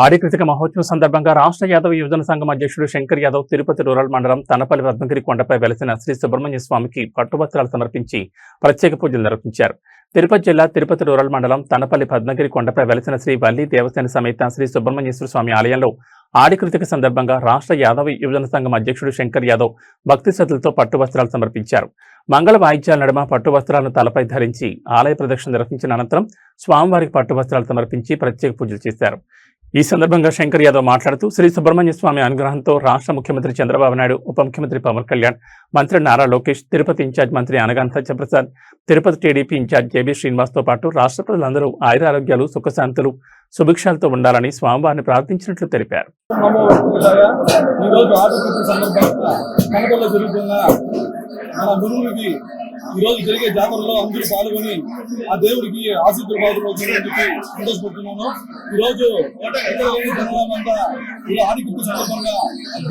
ఆడికృతిక మహోత్సవం సందర్భంగా రాష్ట్ర యాదవ్ యువజన సంఘం అధ్యక్షుడు శంకర్ యాదవ్ తిరుపతి రూరల్ మండలం తనపల్లి పద్మగిరి కొండపై వెలసిన శ్రీ సుబ్రహ్మణ్య స్వామికి పట్టువస్త్రాలు సమర్పించి ప్రత్యేక పూజలు నిర్వహించారు. తిరుపతి జిల్లా తిరుపతి రూరల్ మండలం తనపల్లి పద్మగిరి కొండపై వెలసిన శ్రీ వల్లి దేవసేన సమేత శ్రీ సుబ్రహ్మణ్యేశ్వర స్వామి ఆలయంలో ఆడికృతిక సందర్భంగా రాష్ట్ర యాదవ్ యువజన సంఘం అధ్యక్షుడు శంకర్ యాదవ్ భక్తి శ్రద్ధలతో పట్టువస్త్రాలు సమర్పించారు. మంగళ వాయిద్యాల నడుమ పట్టు వస్త్రాలను తలపై ధరించి ఆలయ ప్రదక్షిణ నిర్వహించిన అనంతరం స్వామివారికి పట్టు వస్త్రాలు సమర్పించి ప్రత్యేక పూజలు చేశారు. ఈ సందర్భంగా శంకర్ యాదవ్ మాట్లాడుతూ శ్రీ సుబ్రహ్మణ్య స్వామి అనుగ్రహంతో రాష్ట్ర ముఖ్యమంత్రి చంద్రబాబు నాయుడు, ఉప ముఖ్యమంత్రి పవన్ కళ్యాణ్, మంత్రి నారా లోకేష్, తిరుపతి ఇన్ఛార్జ్ మంత్రి అనగాని సత్యప్రసాద్, తిరుపతి టీడీపీ ఇన్ఛార్జ్ జేబీ శ్రీనివాస్తో పాటు రాష్ట్ర ప్రజలందరూ ఆయురారోగ్యాలు, సుఖశాంతులు, సుభిక్షాలతో ఉండాలని స్వామివారిని ప్రార్థించినట్లు తెలిపారు. ఈరోజు జరిగే జాతరలో అందరూ పాల్గొని ఆ దేవుడికి ఆశీస్సులు పాల్గొని సంతోషపడుతున్నాను. ఈరోజు జనాలంతా ఆదికృతి సందర్భంగా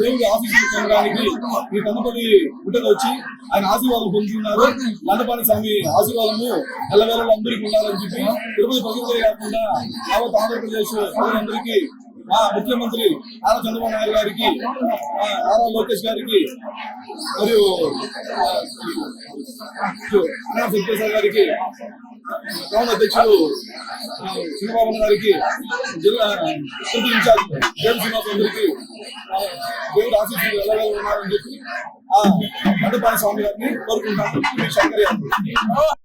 దేవుడి ఆశీస్సులు పొందడానికి ఈ కన్నపల్లి పుట్టకు వచ్చి ఆయన ఆశీర్వాదం పొందుతున్నారు. లండపాణి స్వామి ఆశీర్వాదము ఎల్లవేళలో అందరికీ ఉండాలని చెప్పి తిరుపతి ప్రజలే కాకుండా యావత్ ఆంధ్రప్రదేశ్ ప్రజలందరికీ మా ముఖ్యమంత్రి నారా చంద్రబాబు నాయుడు గారికి, నారా లోకేష్ గారికి మరియు సత్యప్రసాద్ గారికి, గవర్నర్ అధ్యక్షుడు చంద్రబాబు గారికి, జిల్లా ఇన్ఛార్జ్ జేబీ శ్రీనివాస్ అందరికీ దేవుడు ఆశీస్సులు ఎలాగో ఉన్నారని చెప్పి లండపాణి స్వామి గారిని కోరుకుంటాను. శంకర్ యాదవ్.